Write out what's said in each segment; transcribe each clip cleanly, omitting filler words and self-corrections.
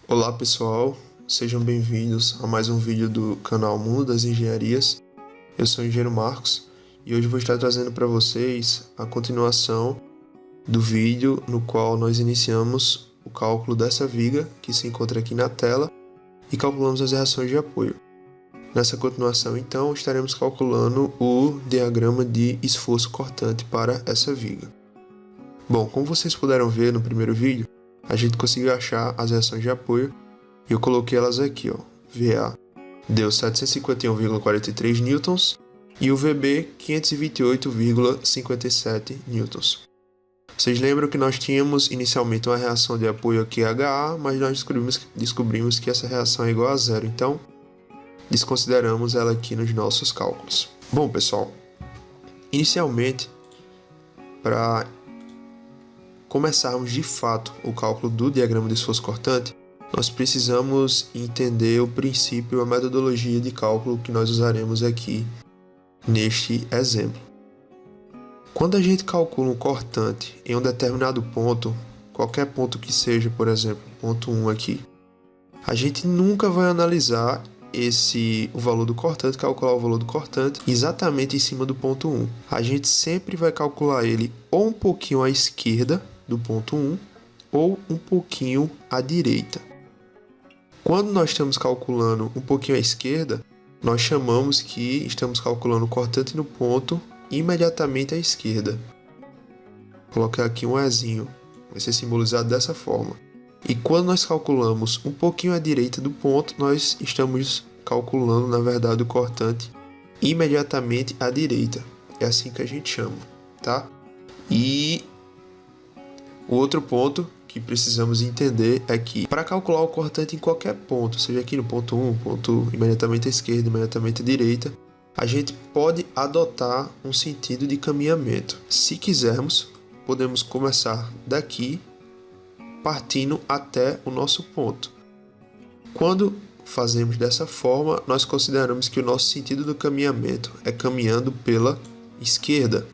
Olá pessoal, sejam bem-vindos a mais um vídeo do canal Mundo das Engenharias. Eu sou o engenheiro Marcos e hoje vou estar trazendo para vocês a continuação do vídeo no qual nós iniciamos o cálculo dessa viga que se encontra aqui na tela e calculamos as reações de apoio. Nessa continuação, então, estaremos calculando o diagrama de esforço cortante para essa viga. Bom, como vocês puderam ver no primeiro vídeo, a gente conseguiu achar as reações de apoio e eu coloquei elas aqui, ó. VA deu 751,43 newtons e o VB 528,57 newtons. Vocês lembram que nós tínhamos inicialmente uma reação de apoio aqui HA, mas nós descobrimos que essa reação é igual a zero, então desconsideramos ela aqui nos nossos cálculos. Bom, pessoal, inicialmente, para começarmos de fato o cálculo do diagrama de esforço cortante, nós precisamos entender o princípio e a metodologia de cálculo que nós usaremos aqui neste exemplo. Quando a gente calcula um cortante em um determinado ponto, qualquer ponto que seja, por exemplo, ponto 1 aqui, a gente nunca vai analisar o valor do cortante, calcular o valor do cortante exatamente em cima do ponto 1. A gente sempre vai calcular ele ou um pouquinho à esquerda do ponto 1 ou um pouquinho à direita. Quando nós estamos calculando um pouquinho à esquerda, nós chamamos que estamos calculando o cortante no ponto imediatamente à esquerda. Vou colocar aqui um Ezinho, vai ser simbolizado dessa forma. E quando nós calculamos um pouquinho à direita do ponto, nós estamos calculando, na verdade, o cortante imediatamente à direita. É assim que a gente chama, tá? E o outro ponto que precisamos entender é que, para calcular o cortante em qualquer ponto, seja aqui no ponto 1, ponto imediatamente à esquerda, imediatamente à direita, a gente pode adotar um sentido de caminhamento. Se quisermos, podemos começar daqui, partindo até o nosso ponto. Quando fazemos dessa forma, nós consideramos que o nosso sentido do caminhamento é caminhando pela esquerda.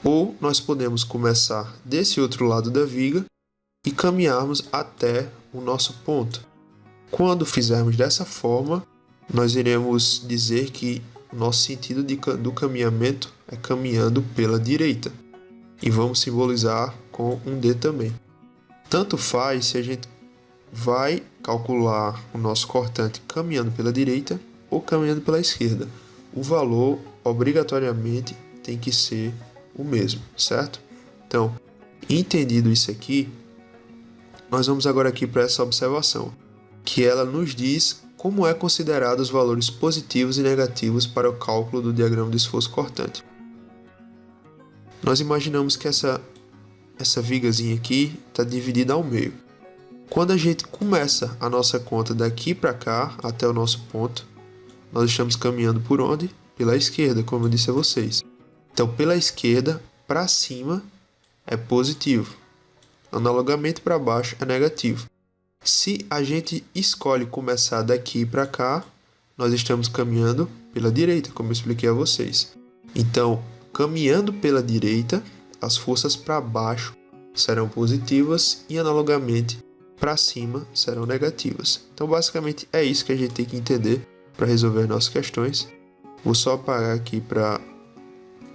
Ou nós podemos começar desse outro lado da viga e caminharmos até o nosso ponto. Quando fizermos dessa forma, nós iremos dizer que o nosso sentido do caminhamento é caminhando pela direita. E vamos simbolizar com um D também. Tanto faz se a gente vai calcular o nosso cortante caminhando pela direita ou caminhando pela esquerda. O valor, obrigatoriamente, tem que ser o mesmo, certo? Então, entendido isso aqui, nós vamos agora aqui para essa observação, que ela nos diz como é considerado os valores positivos e negativos para o cálculo do diagrama de esforço cortante. Nós imaginamos que essa vigazinha aqui está dividida ao meio. Quando a gente começa a nossa conta daqui para cá, até o nosso ponto, nós estamos caminhando por onde? Pela esquerda, como eu disse a vocês. Então, pela esquerda, para cima, é positivo. Analogamente, para baixo, é negativo. Se a gente escolhe começar daqui para cá, nós estamos caminhando pela direita, como eu expliquei a vocês. Então, caminhando pela direita, as forças para baixo serão positivas e, analogamente, para cima serão negativas. Então, basicamente, é isso que a gente tem que entender para resolver nossas questões. Vou só apagar aqui para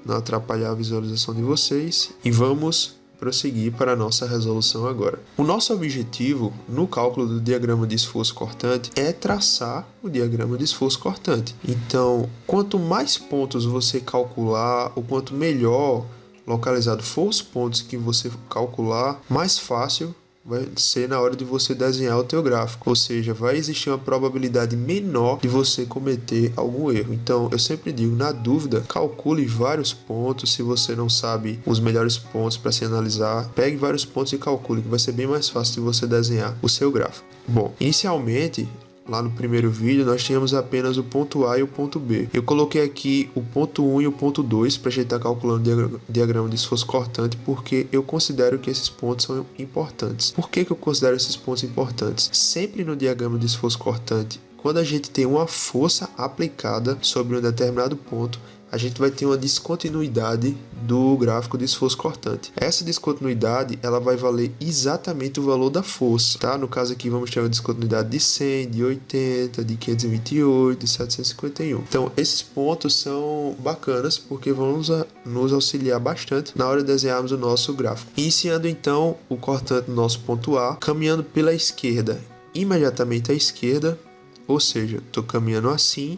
não atrapalhar a visualização de vocês e vamos prosseguir para a nossa resolução agora. O nosso objetivo no cálculo do diagrama de esforço cortante é traçar o diagrama de esforço cortante. Então, quanto mais pontos você calcular, ou quanto melhor localizado for os pontos que você calcular, mais fácil vai ser na hora de você desenhar o teu gráfico, ou seja, vai existir uma probabilidade menor de você cometer algum erro. Então, eu sempre digo, na dúvida, calcule vários pontos. Se você não sabe os melhores pontos para se analisar, pegue vários pontos e calcule, que vai ser bem mais fácil de você desenhar o seu gráfico. Bom, inicialmente, lá no primeiro vídeo, nós tínhamos apenas o ponto A e o ponto B. Eu coloquei aqui o ponto 1 e o ponto 2 para a gente estar calculando o diagrama de esforço cortante, porque eu considero que esses pontos são importantes. Por que eu considero esses pontos importantes? Sempre no diagrama de esforço cortante, quando a gente tem uma força aplicada sobre um determinado ponto, a gente vai ter uma descontinuidade do gráfico de esforço cortante. Essa descontinuidade, ela vai valer exatamente o valor da força, tá? No caso aqui, vamos ter uma descontinuidade de 100, de 80, de 528, de 751. Então, esses pontos são bacanas, porque vão nos auxiliar bastante na hora de desenharmos o nosso gráfico. Iniciando, então, o cortante no nosso ponto A, caminhando pela esquerda, imediatamente à esquerda, ou seja, estou caminhando assim,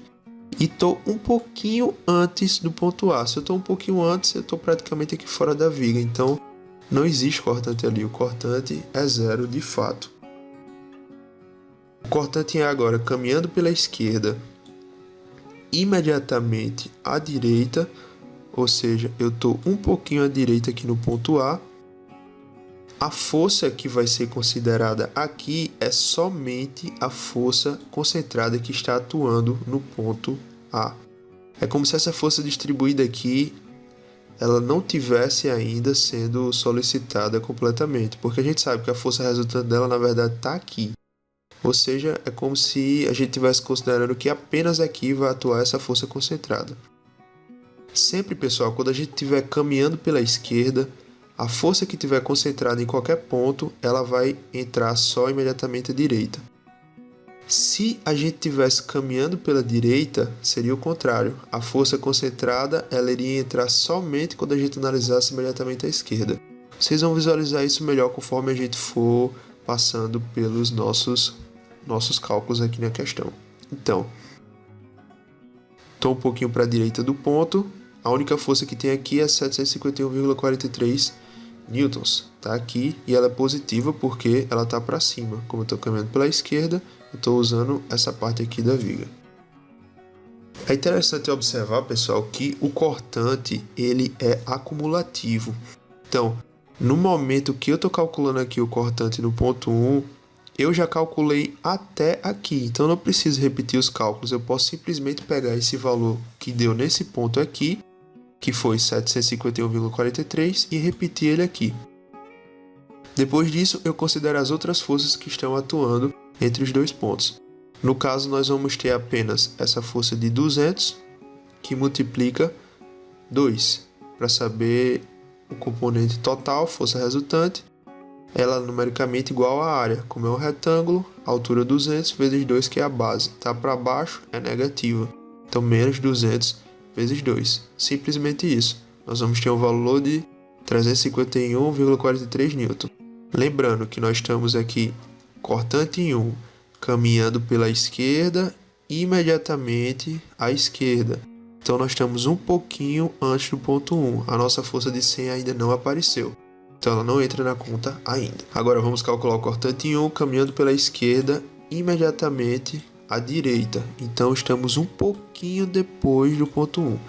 e estou um pouquinho antes do ponto A. Se eu estou um pouquinho antes, eu estou praticamente aqui fora da viga. Então, não existe cortante ali. O cortante é zero de fato. O cortante é agora caminhando pela esquerda, imediatamente à direita. Ou seja, eu estou um pouquinho à direita aqui no ponto A. A força que vai ser considerada aqui é somente a força concentrada que está atuando no ponto A. É como se essa força distribuída aqui ela não tivesse ainda sendo solicitada completamente, porque a gente sabe que a força resultante dela na verdade está aqui. Ou seja, é como se a gente estivesse considerando que apenas aqui vai atuar essa força concentrada. Sempre, pessoal, quando a gente estiver caminhando pela esquerda, a força que estiver concentrada em qualquer ponto, ela vai entrar só imediatamente à direita. Se a gente estivesse caminhando pela direita, seria o contrário. A força concentrada, ela iria entrar somente quando a gente analisasse imediatamente à esquerda. Vocês vão visualizar isso melhor conforme a gente for passando pelos nossos cálculos aqui na questão. Então, estou um pouquinho para a direita do ponto. A única força que tem aqui é 751,43 newtons. Está aqui e ela é positiva porque ela está para cima. Como eu estou caminhando pela esquerda, eu estou usando essa parte aqui da viga. É interessante observar, pessoal, que o cortante ele é acumulativo. Então, no momento que eu estou calculando aqui o cortante no ponto 1, eu já calculei até aqui. Então, não preciso repetir os cálculos. Eu posso simplesmente pegar esse valor que deu nesse ponto aqui, que foi 751,43, e repetir ele aqui. Depois disso, eu considero as outras forças que estão atuando entre os dois pontos. No caso, nós vamos ter apenas essa força de 200, que multiplica 2, para saber o componente total, força resultante. Ela é numericamente igual à área. Como é um retângulo, a altura 200 vezes 2, que é a base. Está para baixo, é negativa. Então, menos 200 vezes 2. Simplesmente isso. Nós vamos ter um valor de 351,43 newton. Lembrando que nós estamos aqui, cortante em 1, caminhando pela esquerda, imediatamente à esquerda. Então, nós estamos um pouquinho antes do ponto 1. A nossa força de 100 ainda não apareceu. Então, ela não entra na conta ainda. Agora, vamos calcular o cortante em 1, caminhando pela esquerda, imediatamente à direita. Então, estamos um pouquinho depois do ponto 1.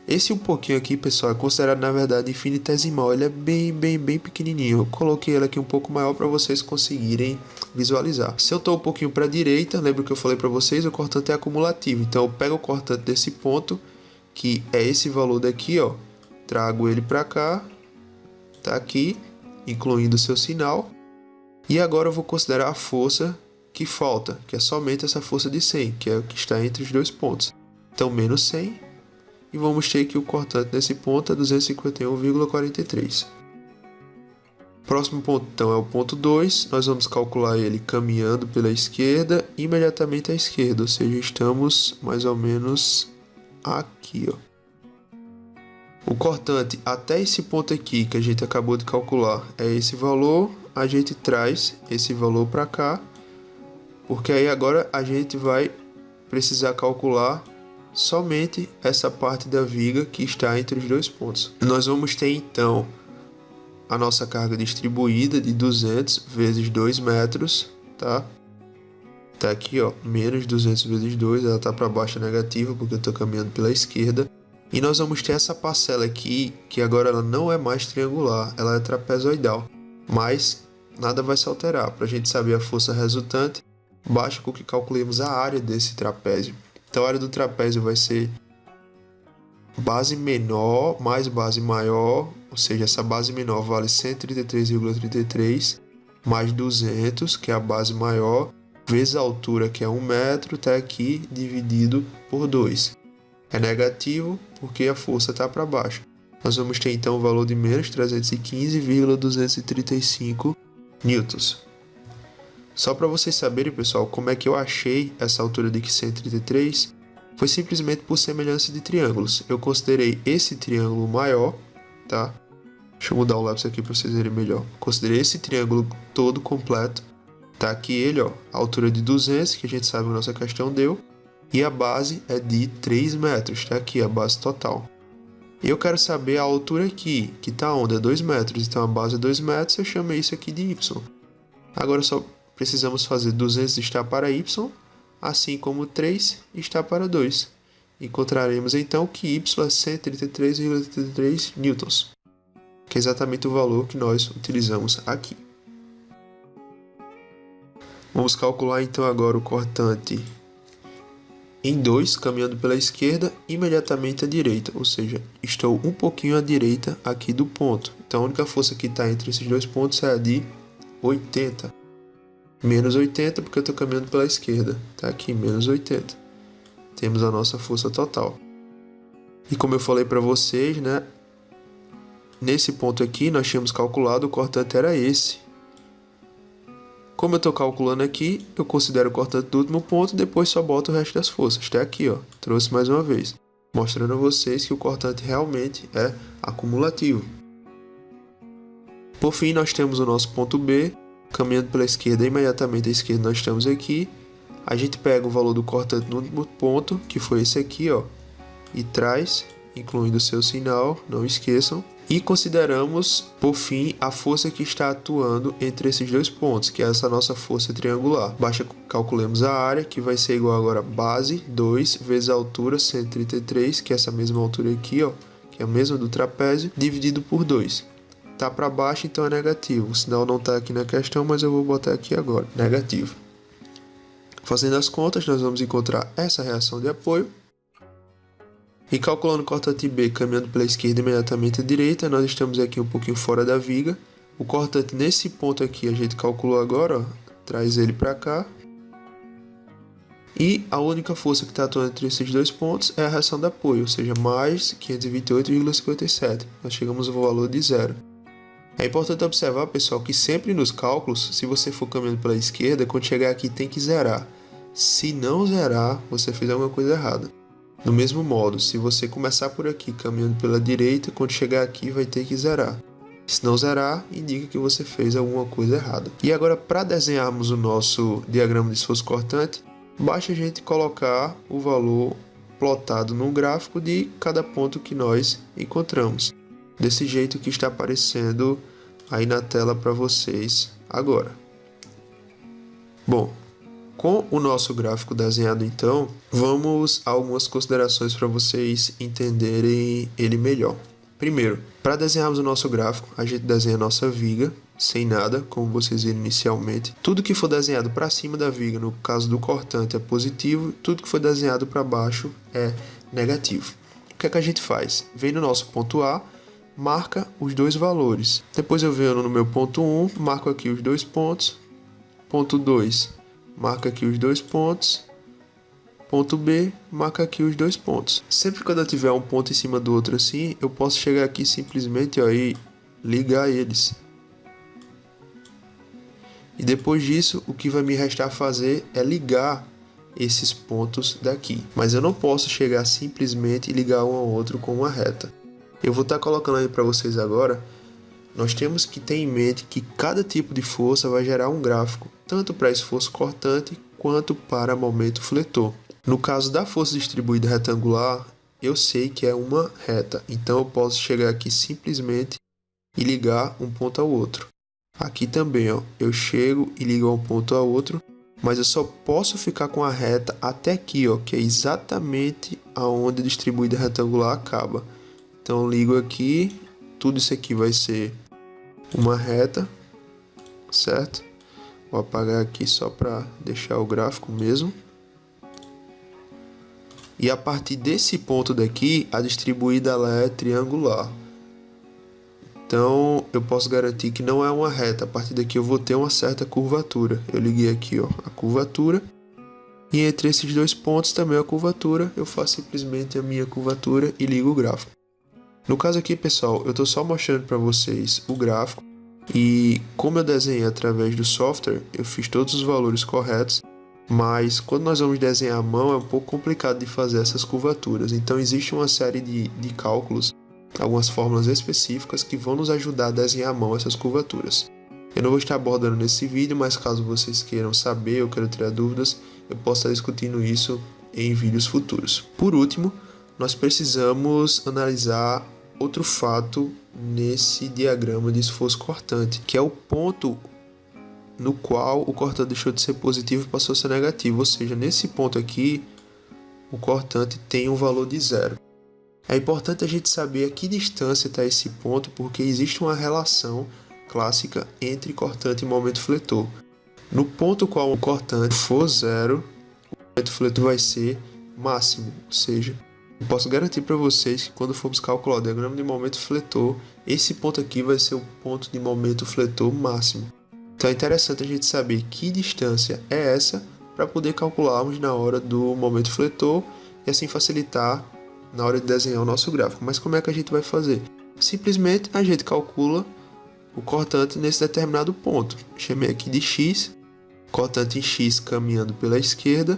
Esse um pouquinho aqui, pessoal, é considerado, na verdade, infinitesimal. Ele é bem pequenininho. Eu coloquei ele aqui um pouco maior para vocês conseguirem visualizar. Se eu estou um pouquinho para a direita, lembra que eu falei para vocês, o cortante é acumulativo. Então, eu pego o cortante desse ponto, que é esse valor daqui, ó, trago ele para cá, tá aqui, incluindo o seu sinal. E agora eu vou considerar a força que falta, que é somente essa força de 100, que é o que está entre os dois pontos. Então, menos 100. E vamos ter que o cortante nesse ponto é 251,43. Próximo ponto, então, é o ponto 2. Nós vamos calcular ele caminhando pela esquerda, imediatamente à esquerda. Ou seja, estamos mais ou menos aqui, ó. O cortante até esse ponto aqui, que a gente acabou de calcular, é esse valor. A gente traz esse valor para cá, porque aí agora a gente vai precisar calcular somente essa parte da viga que está entre os dois pontos. Nós vamos ter então a nossa carga distribuída de 200 vezes 2 metros, tá? Tá aqui, ó, menos 200 vezes 2, ela tá para baixo, negativa, porque eu estou caminhando pela esquerda. E nós vamos ter essa parcela aqui, que agora ela não é mais triangular, ela é trapezoidal. Mas nada vai se alterar. Para a gente saber a força resultante, basta com que calculemos a área desse trapézio. Então, a área do trapézio vai ser base menor mais base maior, ou seja, essa base menor vale 133,33 mais 200, que é a base maior, vezes a altura, que é 1 metro, está aqui dividido por 2. É negativo porque a força está para baixo. Nós vamos ter então o valor de menos 315,235 newtons. Só para vocês saberem, pessoal, como é que eu achei essa altura de aqui 133, foi simplesmente por semelhança de triângulos. Eu considerei esse triângulo maior, tá? Deixa eu mudar o lápis aqui para vocês verem melhor. Considerei esse triângulo todo completo. Tá aqui ele, ó, a altura de 200, que a gente sabe que a nossa questão deu. E a base é de 3 metros, tá aqui a base total. Eu quero saber a altura aqui, que tá onde? É 2 metros, então a base é 2 metros, eu chamei isso aqui de y. Agora só precisamos fazer 200 está para y, assim como 3 está para 2. Encontraremos então que y é 133,33 newtons, que é exatamente o valor que nós utilizamos aqui. Vamos calcular então agora o cortante em 2, caminhando pela esquerda, imediatamente à direita, ou seja, estou um pouquinho à direita aqui do ponto. Então a única força que está entre esses dois pontos é a de 80. Menos 80 porque eu estou caminhando pela esquerda. Está aqui, menos 80. Temos a nossa força total. E como eu falei para vocês, né? Nesse ponto aqui, nós tínhamos calculado o cortante era esse. Como eu estou calculando aqui, eu considero o cortante do último ponto, depois só boto o resto das forças. Está aqui, ó. Trouxe mais uma vez, mostrando a vocês que o cortante realmente é acumulativo. Por fim, nós temos o nosso ponto B. Caminhando pela esquerda, imediatamente à esquerda nós estamos aqui. A gente pega o valor do cortante no último ponto, que foi esse aqui, ó, e traz, incluindo o seu sinal, não esqueçam. E consideramos, por fim, a força que está atuando entre esses dois pontos, que é essa nossa força triangular. Basta calculemos a área, que vai ser igual agora a base 2 vezes a altura 133, que é essa mesma altura aqui, ó, que é a mesma do trapézio, dividido por 2. Tá para baixo, então é negativo. O sinal não está aqui na questão, mas eu vou botar aqui agora, negativo. Fazendo as contas, nós vamos encontrar essa reação de apoio. E calculando o cortante B, caminhando pela esquerda imediatamente à direita, nós estamos aqui um pouquinho fora da viga. O cortante nesse ponto aqui a gente calculou agora, ó, traz ele para cá. E a única força que está atuando entre esses dois pontos é a reação de apoio, ou seja, mais 528,57. Nós chegamos ao valor de zero. É importante observar, pessoal, que sempre nos cálculos, se você for caminhando pela esquerda, quando chegar aqui tem que zerar. Se não zerar, você fez alguma coisa errada. Do mesmo modo, se você começar por aqui caminhando pela direita, quando chegar aqui vai ter que zerar. Se não zerar, indica que você fez alguma coisa errada. E agora, para desenharmos o nosso diagrama de esforço cortante, basta a gente colocar o valor plotado no gráfico de cada ponto que nós encontramos. Desse jeito que está aparecendo aí na tela para vocês agora. Bom, com o nosso gráfico desenhado então, vamos a algumas considerações para vocês entenderem ele melhor. Primeiro, para desenharmos o nosso gráfico, a gente desenha a nossa viga, sem nada, como vocês viram inicialmente. Tudo que for desenhado para cima da viga, no caso do cortante, é positivo, tudo que for desenhado para baixo é negativo. O que é que a gente faz? Vem no nosso ponto A, marca os dois valores. Depois eu venho no meu ponto 1, marco aqui os dois pontos. Ponto 2, marca aqui os dois pontos. Ponto B, marca aqui os dois pontos. Sempre quando eu tiver um ponto em cima do outro assim, eu posso chegar aqui simplesmente ó, e ligar eles. E depois disso, o que vai me restar fazer é ligar esses pontos daqui. Mas eu não posso chegar simplesmente e ligar um ao outro com uma reta. Eu vou estar colocando aí para vocês agora. Nós temos que ter em mente que cada tipo de força vai gerar um gráfico, tanto para esforço cortante quanto para momento fletor. No caso da força distribuída retangular, eu sei que é uma reta, então eu posso chegar aqui simplesmente e ligar um ponto ao outro. Aqui também, ó, eu chego e ligo um ponto ao outro, mas eu só posso ficar com a reta até aqui, ó, que é exatamente aonde a distribuída retangular acaba. Então eu ligo aqui, tudo isso aqui vai ser uma reta, certo? Vou apagar aqui só para deixar o gráfico mesmo. E a partir desse ponto daqui, a distribuída ela é triangular. Então eu posso garantir que não é uma reta. A partir daqui eu vou ter uma certa curvatura. Eu liguei aqui, ó, a curvatura. E entre esses dois pontos também a curvatura, eu faço simplesmente a minha curvatura e ligo o gráfico. No caso aqui, pessoal, eu estou só mostrando para vocês o gráfico e como eu desenhei através do software, eu fiz todos os valores corretos, mas quando nós vamos desenhar à mão é um pouco complicado de fazer essas curvaturas. Então existe uma série de cálculos, algumas fórmulas específicas que vão nos ajudar a desenhar à mão essas curvaturas. Eu não vou estar abordando nesse vídeo, mas caso vocês queiram saber ou queiram tirar dúvidas, eu posso estar discutindo isso em vídeos futuros. Por último, nós precisamos analisar outro fato nesse diagrama de esforço cortante, que é o ponto no qual o cortante deixou de ser positivo e passou a ser negativo, ou seja, nesse ponto aqui, o cortante tem um valor de zero. É importante a gente saber a que distância está esse ponto, porque existe uma relação clássica entre cortante e momento fletor. No ponto qual o cortante for zero, o momento fletor vai ser máximo, ou seja, eu posso garantir para vocês que quando formos calcular o diagrama de momento fletor, esse ponto aqui vai ser o ponto de momento fletor máximo. Então é interessante a gente saber que distância é essa para poder calcularmos na hora do momento fletor e assim facilitar na hora de desenhar o nosso gráfico. Mas como é que a gente vai fazer? Simplesmente a gente calcula o cortante nesse determinado ponto. Chamei aqui de x, cortante em x caminhando pela esquerda.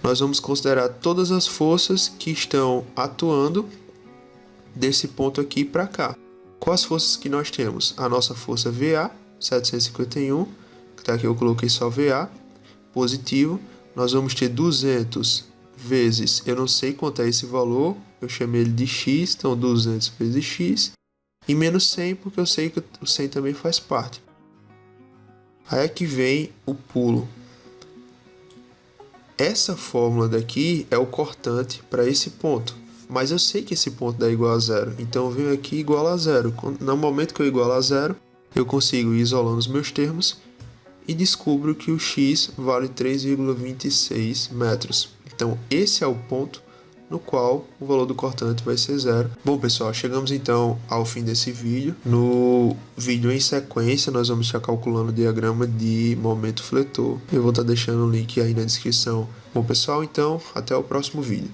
Nós vamos considerar todas as forças que estão atuando desse ponto aqui para cá. Quais forças que nós temos? A nossa força VA, 751, que está aqui eu coloquei só VA, positivo. Nós vamos ter 200 vezes, eu não sei quanto é esse valor, eu chamei ele de x, então 200 vezes x. E menos 100, porque eu sei que o 100 também faz parte. Aí é que vem o pulo. Essa fórmula daqui é o cortante para esse ponto. Mas eu sei que esse ponto dá igual a zero. Então eu venho aqui igual a zero. No momento que eu igualo a zero, eu consigo ir isolando os meus termos e descubro que o x vale 3,26 metros. Então esse é o ponto no qual o valor do cortante vai ser zero. Bom, pessoal, chegamos então ao fim desse vídeo. No vídeo em sequência, nós vamos estar calculando o diagrama de momento fletor. Eu vou estar deixando o link aí na descrição. Bom, pessoal, então, até o próximo vídeo.